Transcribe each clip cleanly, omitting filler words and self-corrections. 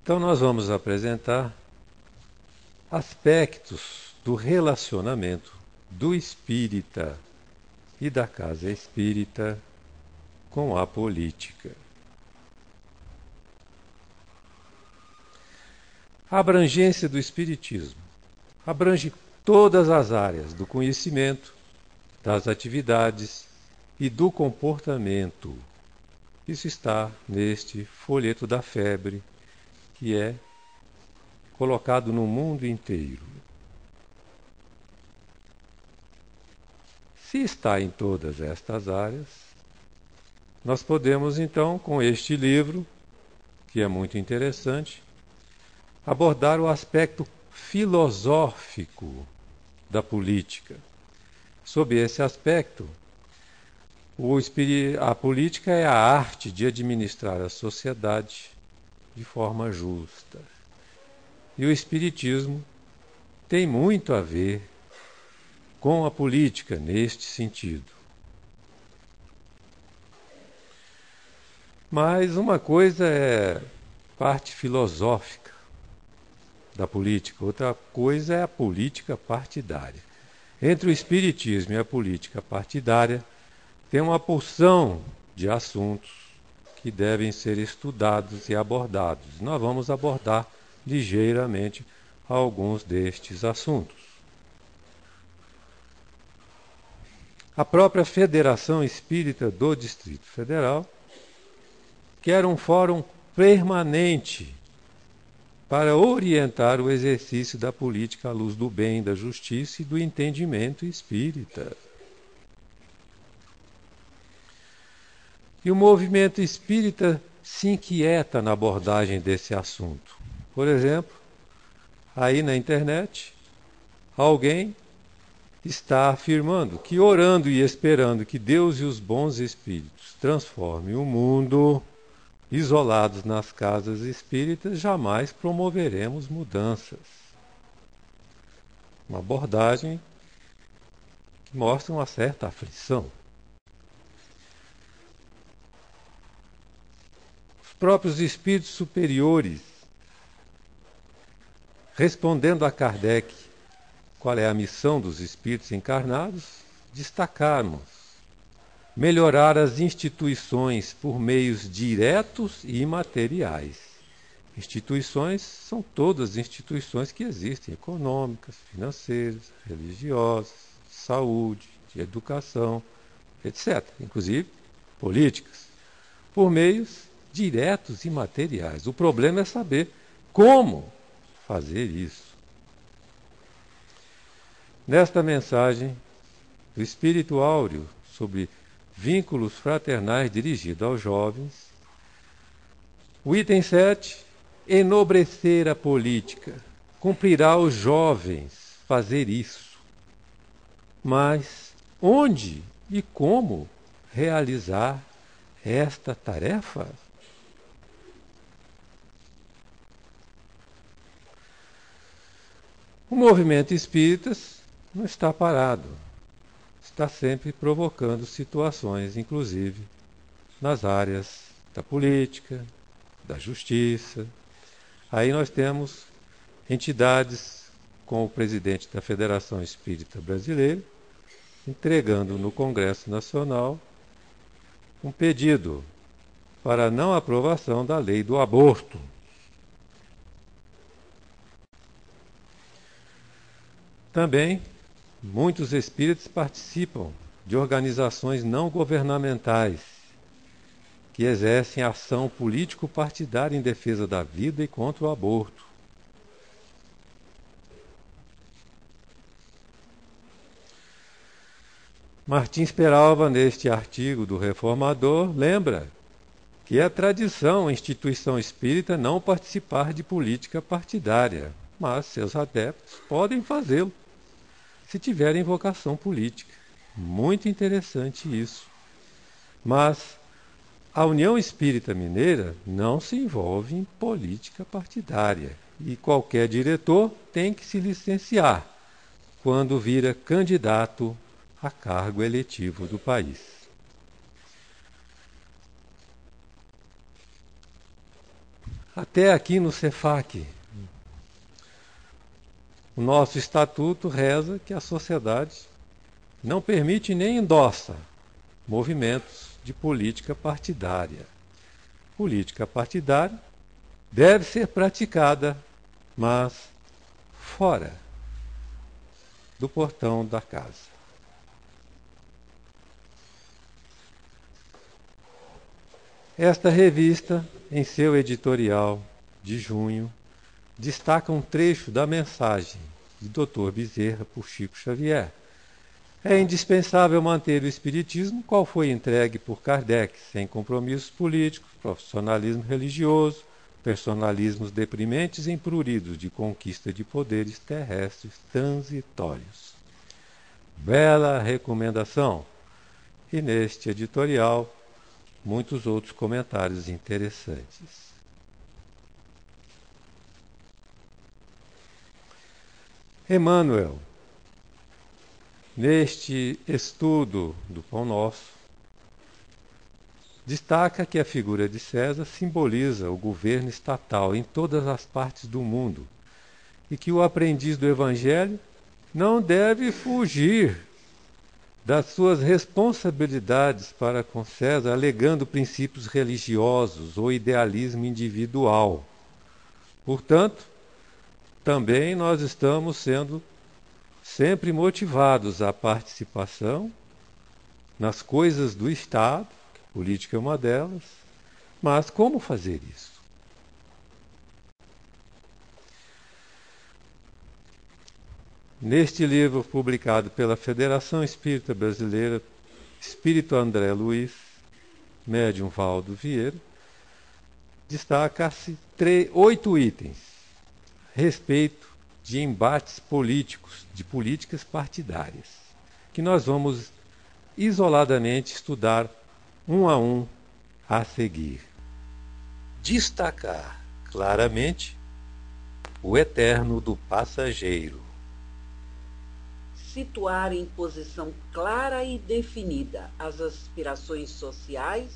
Então, nós vamos apresentar aspectos do relacionamento do espírita e da casa espírita com a política. A abrangência do espiritismo abrange todas as áreas do conhecimento, das atividades e do comportamento. Isso está neste folheto da febre, que é colocado no mundo inteiro. Se está em todas estas áreas, nós podemos então, com este livro, que é muito interessante, abordar o aspecto filosófico da política. Sob esse aspecto, a política é a arte de administrar a sociedade de forma justa. E o espiritismo tem muito a ver com a política neste sentido. Mas uma coisa é parte filosófica da política, outra coisa é a política partidária. Entre o espiritismo e a política partidária tem uma porção de assuntos que devem ser estudados e abordados. Nós vamos abordar ligeiramente alguns destes assuntos. A própria Federação Espírita do Distrito Federal quer um fórum permanente para orientar o exercício da política à luz do bem, da justiça e do entendimento espírita. E o movimento espírita se inquieta na abordagem desse assunto. Por exemplo, aí na internet, alguém está afirmando que orando e esperando que Deus e os bons espíritos transformem o mundo, isolados nas casas espíritas, jamais promoveremos mudanças. Uma abordagem que mostra uma certa aflição. Os próprios espíritos superiores, respondendo a Kardec qual é a missão dos espíritos encarnados, destacaram melhorar as instituições por meios diretos e imateriais. Instituições são todas instituições que existem, econômicas, financeiras, religiosas, de saúde, de educação, etc. Inclusive políticas, por meios diretos e materiais. O problema é saber como fazer isso. Nesta mensagem, o Espírito Áureo sobre vínculos fraternais dirigido aos jovens, o item 7, enobrecer a política. Cumprirá aos jovens fazer isso. Mas onde e como realizar esta tarefa? O movimento espírita não está parado. Está sempre provocando situações, inclusive nas áreas da política, da justiça. Aí nós temos entidades como o presidente da Federação Espírita Brasileira, entregando no Congresso Nacional um pedido para a não aprovação da lei do aborto. Também muitos espíritos participam de organizações não governamentais que exercem ação político-partidária em defesa da vida e contra o aborto. Martins Peralva, neste artigo do Reformador, lembra que é tradição a instituição espírita não participar de política partidária, mas seus adeptos podem fazê-lo se tiverem vocação política. Muito interessante isso. Mas a União Espírita Mineira não se envolve em política partidária e qualquer diretor tem que se licenciar quando vira candidato a cargo eletivo do país. Até aqui no Cefac, o nosso estatuto reza que a sociedade não permite nem endossa movimentos de política partidária. Política partidária deve ser praticada, mas fora do portão da casa. Esta revista, em seu editorial de junho, destaca um trecho da mensagem de Dr. Bezerra por Chico Xavier. É indispensável manter o espiritismo qual foi entregue por Kardec, sem compromissos políticos, profissionalismo religioso, personalismos deprimentes e impruridos de conquista de poderes terrestres transitórios. Bela recomendação! E neste editorial, muitos outros comentários interessantes. Emmanuel, neste estudo do Pão Nosso, destaca que a figura de César simboliza o governo estatal em todas as partes do mundo e que o aprendiz do Evangelho não deve fugir das suas responsabilidades para com César, alegando princípios religiosos ou idealismo individual. Portanto, também nós estamos sendo sempre motivados à participação nas coisas do Estado, a política é uma delas, mas como fazer isso? Neste livro publicado pela Federação Espírita Brasileira, Espírito André Luiz, médium Valdo Vieira, destaca-se 8 itens a respeito de embates políticos, de políticas partidárias, que nós vamos isoladamente estudar um a seguir. Destacar claramente o eterno do passageiro. Situar em posição clara e definida as aspirações sociais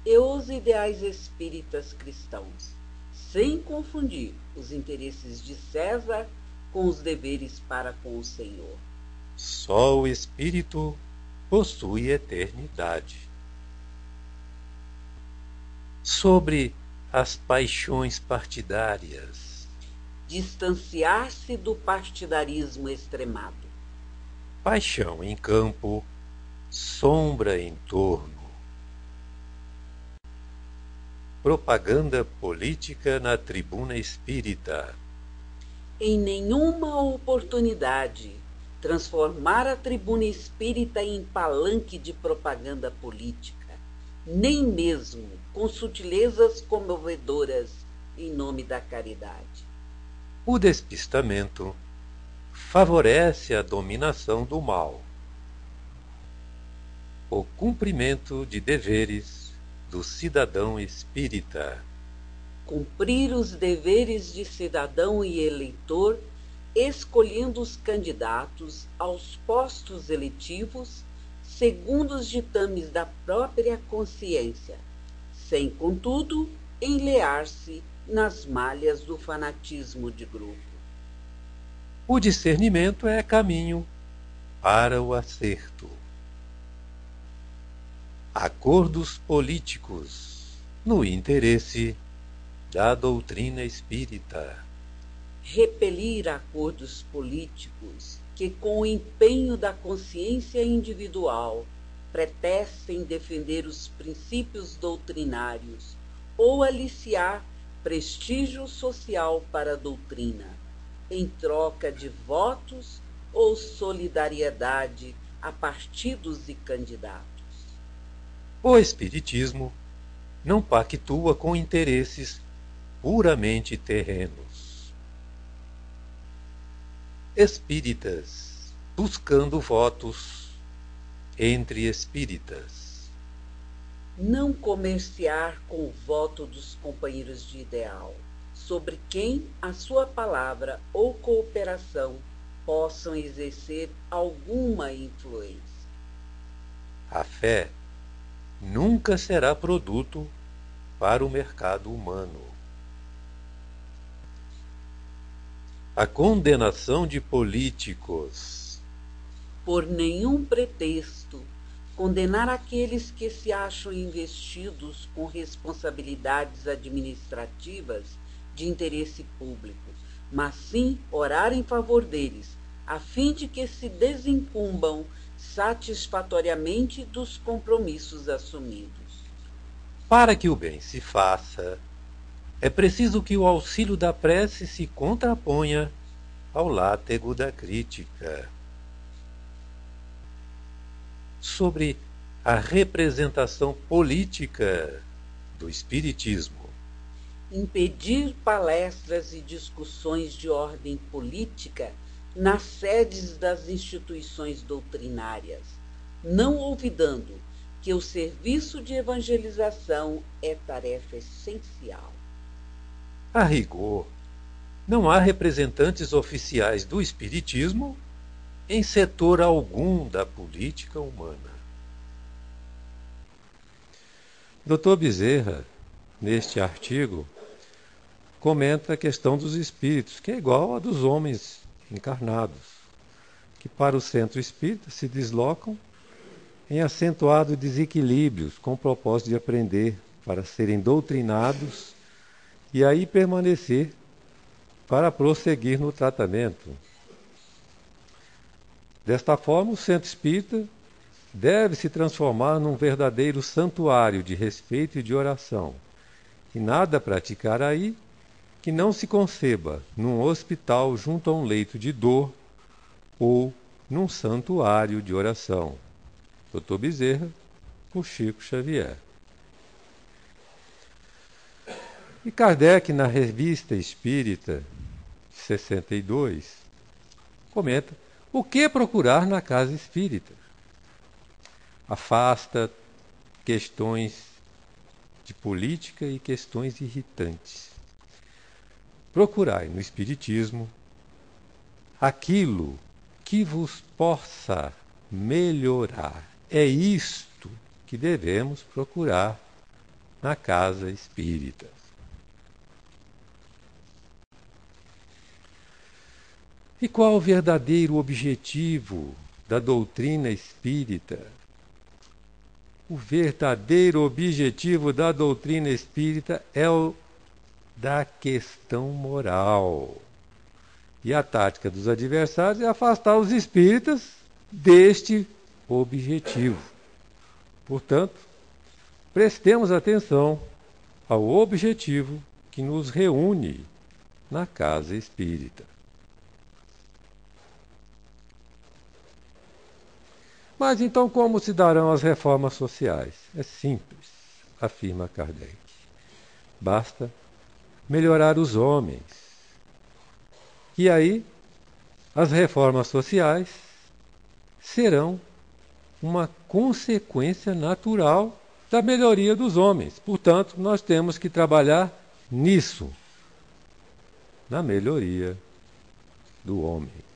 e os ideais espíritas cristãos, sem confundir os interesses de César com os deveres para com o Senhor. Só o Espírito possui eternidade. Sobre as paixões partidárias. Distanciar-se do partidarismo extremado. Paixão em campo, sombra em torno. Propaganda política na tribuna espírita. Em nenhuma oportunidade transformar a tribuna espírita em palanque de propaganda política, nem mesmo com sutilezas comovedoras em nome da caridade. O despistamento favorece a dominação do mal. O cumprimento de deveres do cidadão espírita. Cumprir os deveres de cidadão e eleitor, escolhendo os candidatos aos postos eletivos segundo os ditames da própria consciência, sem, contudo, enlear-se nas malhas do fanatismo de grupo. O discernimento é caminho para o acerto. Acordos políticos no interesse da doutrina espírita. Repelir acordos políticos que, com o empenho da consciência individual, pretextem defender os princípios doutrinários ou aliciar prestígio social para a doutrina, em troca de votos ou solidariedade a partidos e candidatos. O Espiritismo não pactua com interesses puramente terrenos. Espíritas buscando votos entre espíritas. Não comerciar com o voto dos companheiros de ideal, sobre quem a sua palavra ou cooperação possam exercer alguma influência. A fé nunca será produto para o mercado humano. a condenação de políticos. Por nenhum pretexto, condenar aqueles que se acham investidos com responsabilidades administrativas de interesse público, mas sim orar em favor deles, a fim de que se desincumbam satisfatoriamente dos compromissos assumidos. Para que o bem se faça, é preciso que o auxílio da prece se contraponha ao látego da crítica. Sobre a representação política do Espiritismo. Impedir palestras e discussões de ordem política nas sedes das instituições doutrinárias, não olvidando que o serviço de evangelização é tarefa essencial. A rigor, não há representantes oficiais do Espiritismo em setor algum da política humana. Dr. Bezerra, neste artigo, comenta a questão dos espíritos, que é igual à dos homens encarnados, que para o centro espírita se deslocam em acentuados desequilíbrios com o propósito de aprender, para serem doutrinados e aí permanecer para prosseguir no tratamento. Desta forma, o centro espírita deve se transformar num verdadeiro santuário de respeito e de oração, e nada praticar aí que não se conceba num hospital junto a um leito de dor ou num santuário de oração. Dr. Bezerra, por Chico Xavier. E Kardec, na Revista Espírita, 62, comenta: o que procurar na casa espírita? Afasta questões de política e questões irritantes. Procurai no Espiritismo aquilo que vos possa melhorar. É isto que devemos procurar na casa espírita. E qual o verdadeiro objetivo da doutrina espírita? O verdadeiro objetivo da doutrina espírita é o da questão moral. E a tática dos adversários é afastar os espíritas deste objetivo. Portanto, prestemos atenção ao objetivo que nos reúne na casa espírita. Mas então como se darão as reformas sociais? É simples, afirma Kardec. Basta melhorar os homens. E aí, as reformas sociais serão uma consequência natural da melhoria dos homens. Portanto, nós temos que trabalhar nisso, na melhoria do homem.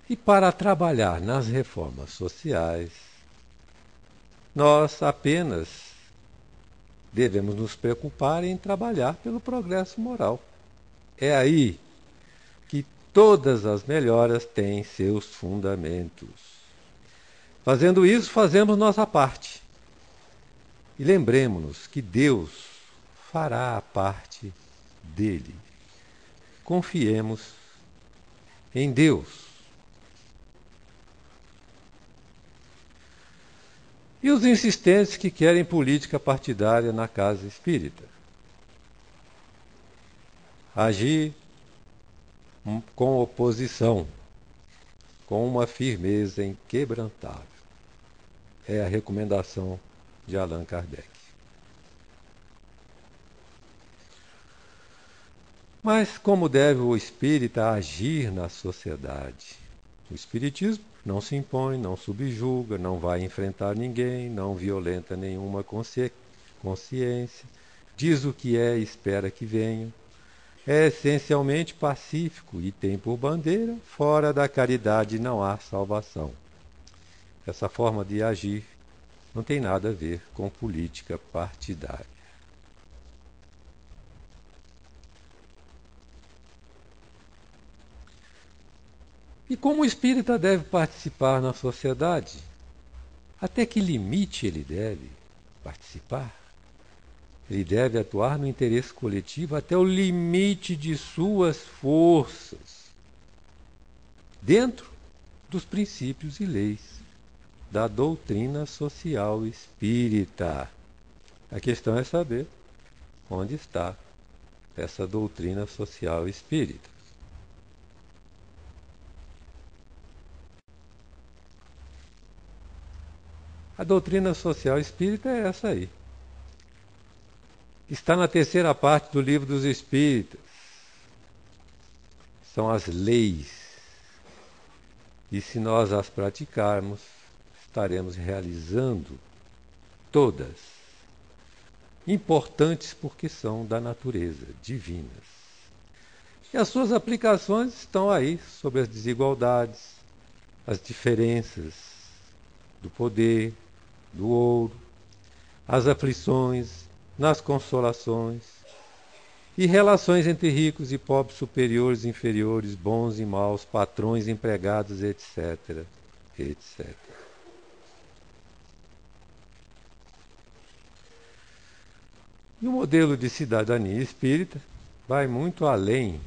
E para trabalhar nas reformas sociais, nós apenas devemos nos preocupar em trabalhar pelo progresso moral. É aí que todas as melhoras têm seus fundamentos. Fazendo isso, fazemos nossa parte. E lembremos-nos que Deus fará a parte dele. Confiemos em Deus. E os insistentes que querem política partidária na casa espírita? Agir com oposição, com uma firmeza inquebrantável. É a recomendação de Allan Kardec. Mas como deve o espírita agir na sociedade? O espiritismo não se impõe, não subjuga, não vai enfrentar ninguém, não violenta nenhuma consciência, diz o que é e espera que venha. É essencialmente pacífico e tem por bandeira: fora da caridade não há salvação. Essa forma de agir não tem nada a ver com política partidária. E como o espírita deve participar na sociedade? Até que limite ele deve participar? Ele deve atuar no interesse coletivo até o limite de suas forças, dentro dos princípios e leis da doutrina social espírita. A questão é saber onde está essa doutrina social espírita. A doutrina social espírita é essa aí. Está na terceira parte do Livro dos Espíritos. São as leis. E se nós as praticarmos, estaremos realizando todas. Importantes porque são da natureza, divinas. E as suas aplicações estão aí sobre as desigualdades, as diferenças do poder, do ouro, as aflições, nas consolações, e relações entre ricos e pobres, superiores e inferiores, bons e maus, patrões, empregados, etc., etc. E o modelo de cidadania espírita vai muito além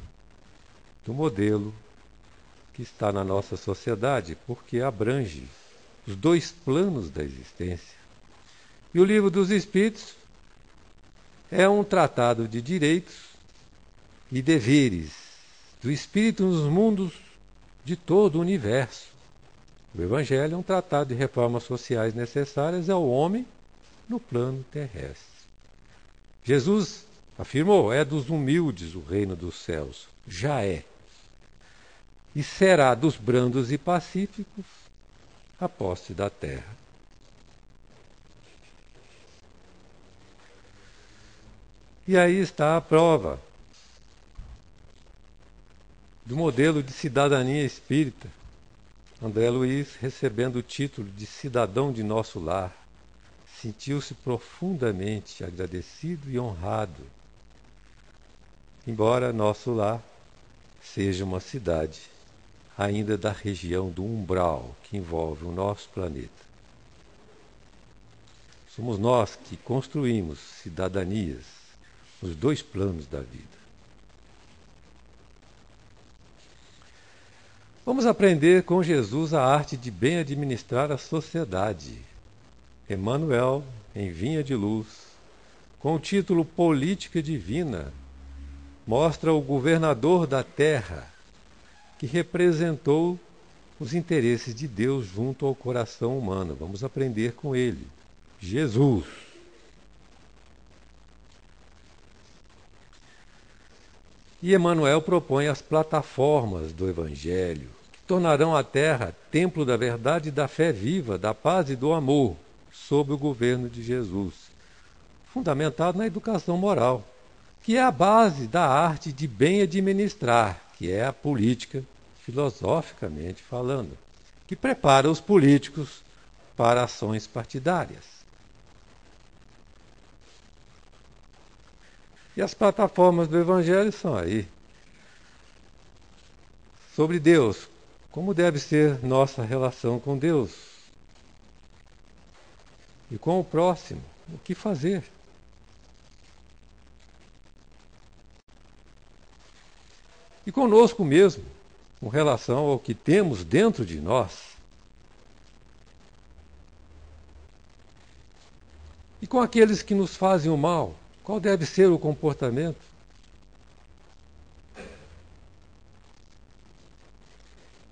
do modelo que está na nossa sociedade, porque abrange os dois planos da existência. E o Livro dos Espíritos é um tratado de direitos e deveres do espírito nos mundos de todo o universo. O Evangelho é um tratado de reformas sociais necessárias ao homem no plano terrestre. Jesus afirmou: é dos humildes o reino dos céus. Já é. E será dos brandos e pacíficos a posse da terra. E aí está a prova do modelo de cidadania espírita. André Luiz, recebendo o título de cidadão de nosso lar, sentiu-se profundamente agradecido e honrado, embora nosso lar seja uma cidade ainda da região do umbral que envolve o nosso planeta. Somos nós que construímos cidadanias nos dois planos da vida. Vamos aprender com Jesus a arte de bem administrar a sociedade. Emmanuel, em Vinha de Luz, com o título Política Divina, mostra o governador da terra que representou os interesses de Deus junto ao coração humano. Vamos aprender com ele, Jesus. E Emmanuel propõe as plataformas do Evangelho, que tornarão a terra templo da verdade e da fé viva, da paz e do amor, sob o governo de Jesus, fundamentado na educação moral, que é a base da arte de bem administrar, que é a política, filosoficamente falando, que prepara os políticos para ações partidárias. E as plataformas do Evangelho são aí. Sobre Deus, como deve ser nossa relação com Deus? E com o próximo, o que fazer? E conosco mesmo, com relação ao que temos dentro de nós. E com aqueles que nos fazem o mal, qual deve ser o comportamento?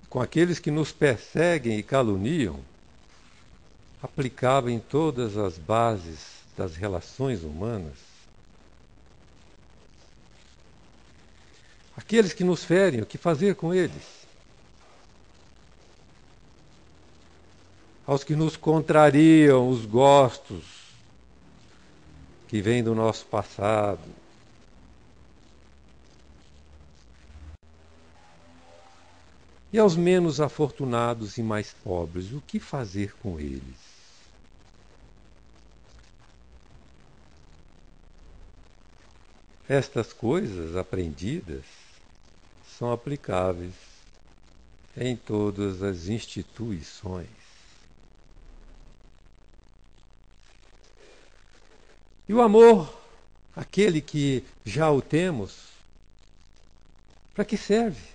Com aqueles que nos perseguem e caluniam, aplicável em todas as bases das relações humanas. Aqueles que nos ferem, o que fazer com eles? Aos que nos contrariam os gostos que vêm do nosso passado. E aos menos afortunados e mais pobres, o que fazer com eles? Estas coisas aprendidas são aplicáveis em todas as instituições. E o amor, aquele que já o temos, para que serve?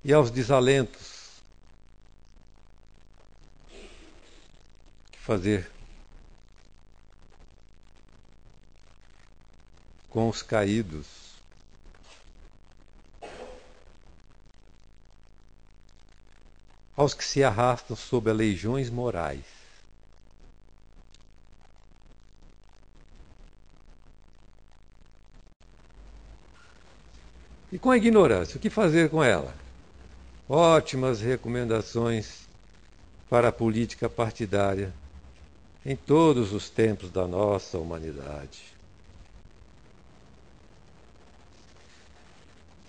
E aos desalentos, que fazer com os caídos? Aos que se arrastam sob aleijões morais? E com a ignorância, o que fazer com ela? Ótimas recomendações para a política partidária em todos os tempos da nossa humanidade.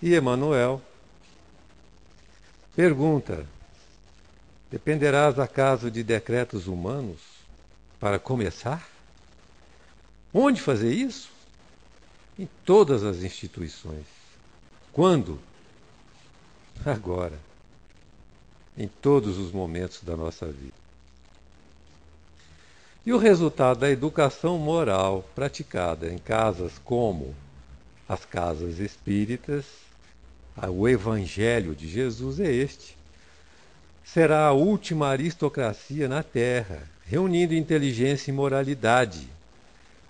E Emmanuel pergunta: dependerás acaso de decretos humanos para começar? Onde fazer isso? Em todas as instituições. Quando? Agora. Em todos os momentos da nossa vida. E o resultado da educação moral praticada em casas como as casas espíritas, o Evangelho de Jesus é este. Será a última aristocracia na Terra, reunindo inteligência e moralidade,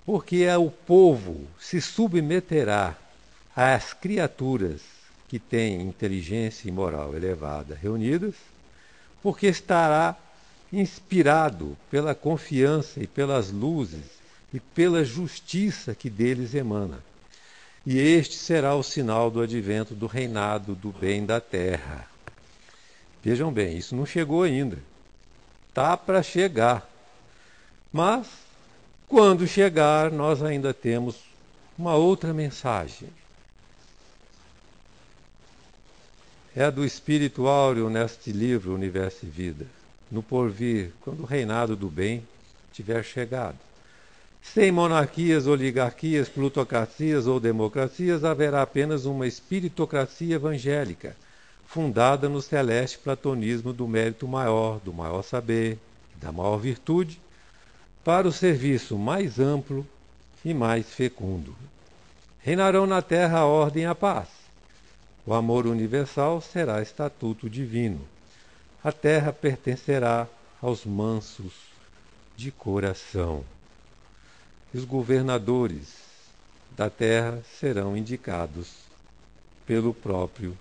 porque o povo se submeterá às criaturas que têm inteligência e moral elevada reunidas, porque estará inspirado pela confiança e pelas luzes e pela justiça que deles emana. E este será o sinal do advento do reinado do bem da terra. Vejam bem, isso não chegou ainda. Está para chegar. Mas, quando chegar, nós ainda temos uma outra mensagem. É a do Espírito Áureo neste livro, Universo e Vida. No porvir, quando o reinado do bem tiver chegado. Sem monarquias, oligarquias, plutocracias ou democracias, haverá apenas uma espiritocracia evangélica, fundada no celeste platonismo do mérito maior, do maior saber, da maior virtude, para o serviço mais amplo e mais fecundo. Reinarão na terra a ordem e a paz. O amor universal será estatuto divino. A terra pertencerá aos mansos de coração. E os governadores da terra serão indicados pelo próprio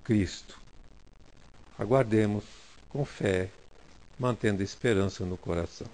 Cristo. Aguardemos com fé, mantendo esperança no coração.